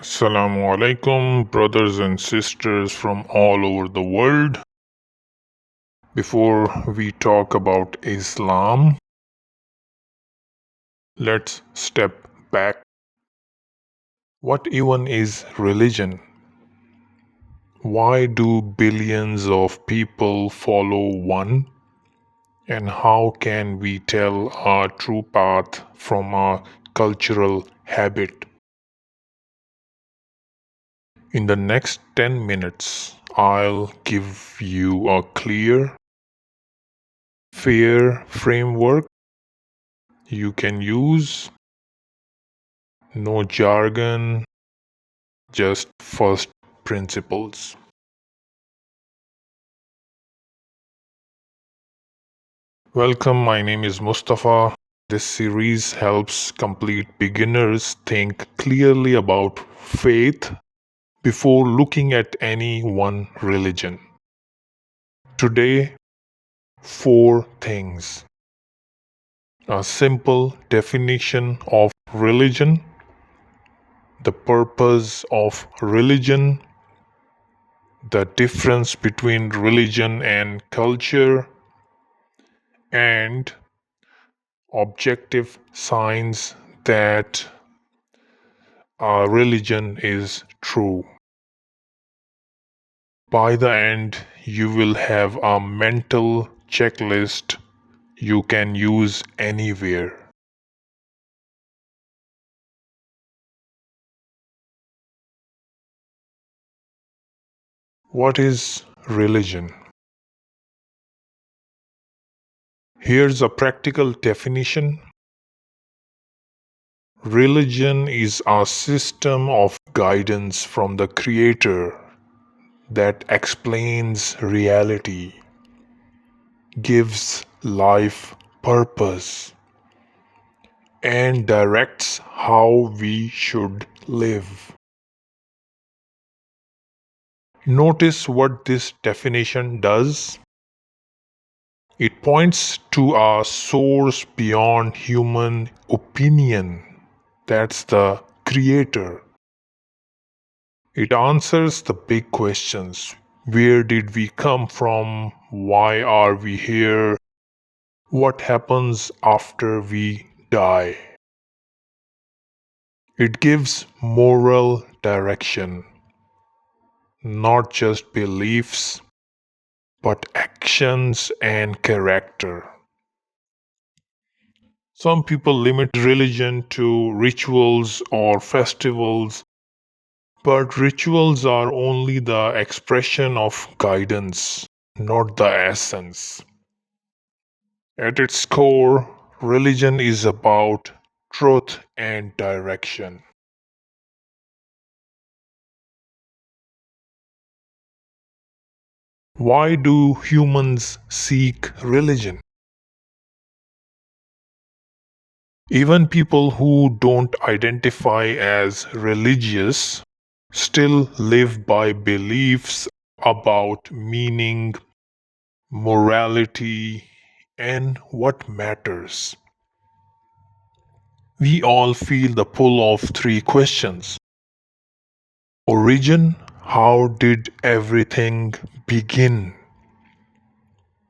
Assalamu alaikum, brothers and sisters from all over the world. Before we talk about Islam, let's step back. What even is religion? Why do billions of people follow one? And how can we tell a true path from a cultural habit? In the next 10 minutes, I'll give you a clear, fair framework you can use. No jargon, just first principles. Welcome, my name is Mustafa. This series helps complete beginners think clearly about faith before looking at any one religion. Today, four things: a simple definition of religion, the purpose of religion, the difference between religion and culture, and objective signs that a religion is true. By the end, you will have a mental checklist you can use anywhere. What is religion? Here's a practical definition. Religion is a system of guidance from the Creator that explains reality, gives life purpose, and directs how we should live. Notice what this definition does. It points to a source beyond human opinion. That's the Creator. It answers the big questions. Where did we come from? Why are we here? What happens after we die? It gives moral direction, not just beliefs, but actions and character. Some people limit religion to rituals or festivals, but rituals are only the expression of guidance, not the essence. At its core, religion is about truth and direction. Why do humans seek religion? Even people who don't identify as religious still live by beliefs about meaning, morality, and what matters. We all feel the pull of three questions. Origin: how did everything begin?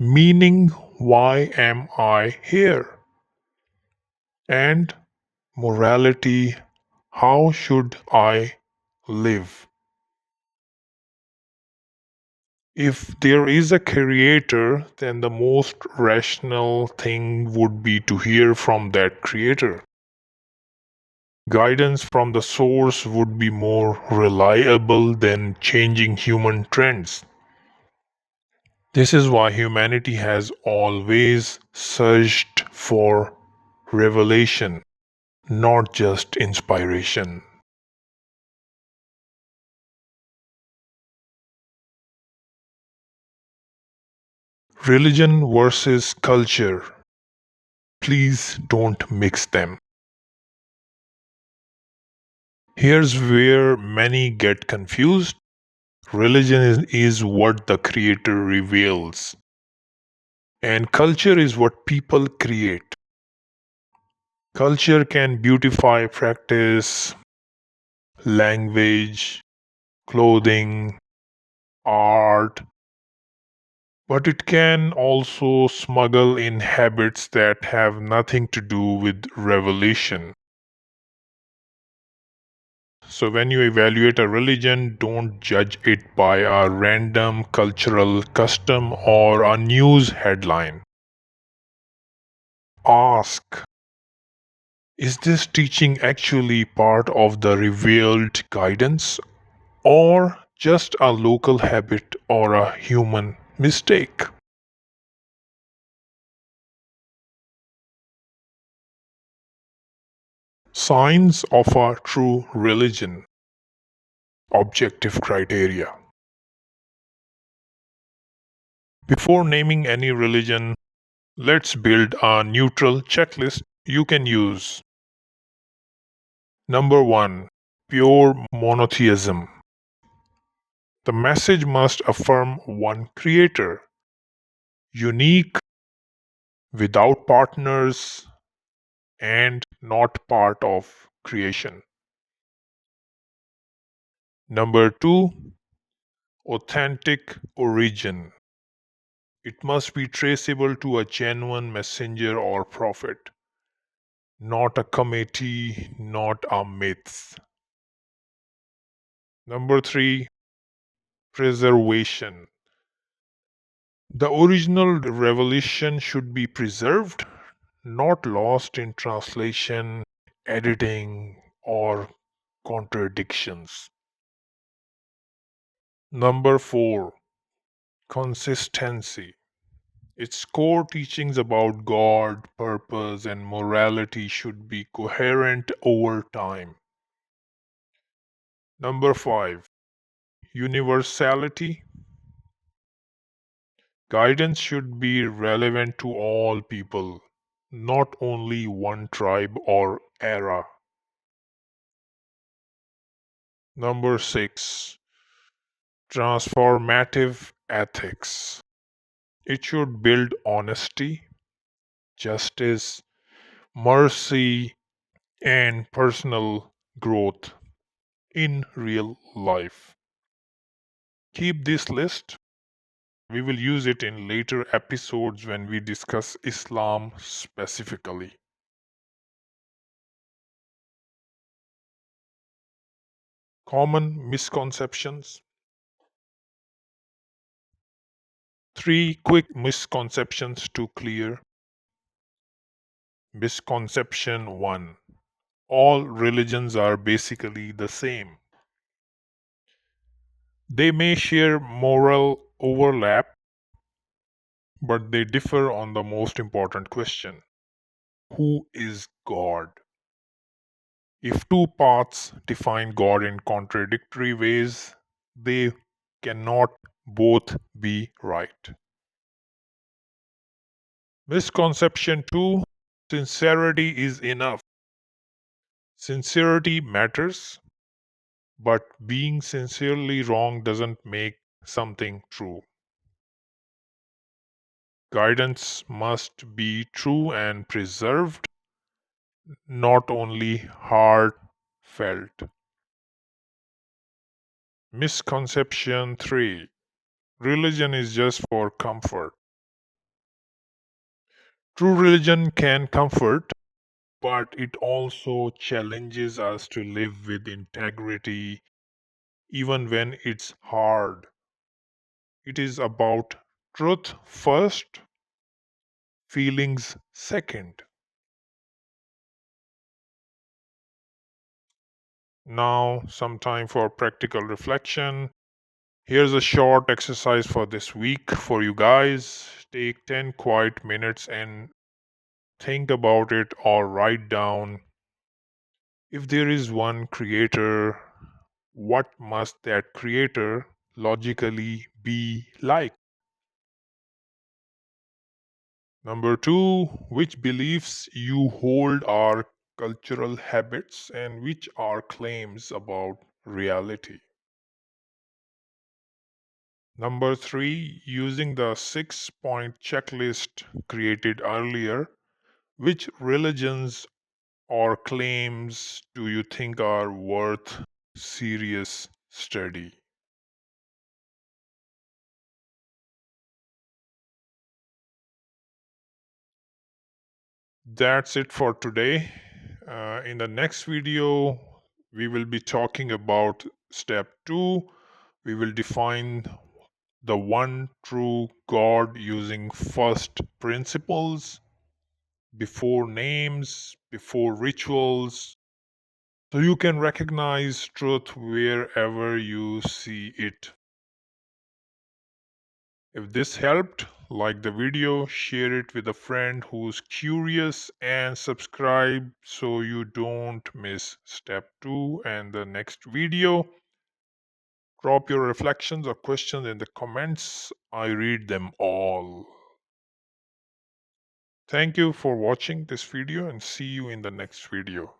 Meaning: why am I here? And morality: how should I live? If there is a creator, then the most rational thing would be to hear from that creator. Guidance from the source would be more reliable than changing human trends. This is why humanity has always searched for revelation, not just inspiration. Religion versus culture. Please don't mix them. Here's where many get confused. Religion is what the Creator reveals, and culture is what people create. Culture can beautify practice, language, clothing, art, but it can also smuggle in habits that have nothing to do with revelation. So, when you evaluate a religion, don't judge it by a random cultural custom or a news headline. Ask, is this teaching actually part of the revealed guidance or just a local habit or a human mistake? Signs of a true religion. Objective criteria. Before naming any religion, let's build a neutral checklist you can use. Number 1. Pure monotheism. The message must affirm one creator, unique, without partners, and not part of creation. Number 2. Authentic origin. It must be traceable to a genuine messenger or prophet, not a committee, not a myth. Number 3. Preservation. The original revelation should be preserved, not lost in translation, editing, or contradictions. Number 4. Consistency. Its core teachings about God, purpose, and morality should be coherent over time. Number 5. Universality. Guidance should be relevant to all people, not only one tribe or era. Number 6. Transformative ethics. It should build honesty, justice, mercy, and personal growth in real life. Keep this list. We will use it in later episodes when we discuss Islam specifically. Common misconceptions. 3 quick misconceptions to clear. Misconception 1. All religions are basically the same. They may share moral overlap, but they differ on the most important question: who is God? If two paths define God in contradictory ways, they cannot both be right. Misconception 2. Sincerity is enough. Sincerity matters, but being sincerely wrong doesn't make something true. Guidance must be true and preserved, not only heartfelt. Misconception 3. Religion is just for comfort. True religion can comfort, but it also challenges us to live with integrity even when it's hard. It is about truth first, feelings second. Now, some time for practical reflection. Here's a short exercise for this week for you guys. Take 10 quiet minutes and think about it or write down, if there is one creator, what must that creator logically be like? Number 2, which beliefs you hold are cultural habits and which are claims about reality? Number 3, using the 6-point checklist created earlier, which religions or claims do you think are worth serious study. That's it for today. In the next video, we will be talking about step 2. We will define the one true God using first principles, before names, before rituals, so you can recognize truth wherever you see it. If this helped, like the video, share it with a friend who's curious, and subscribe so you don't miss step 2 and the next video. Drop your reflections or questions in the comments. I read them all. Thank you for watching this video and see you in the next video.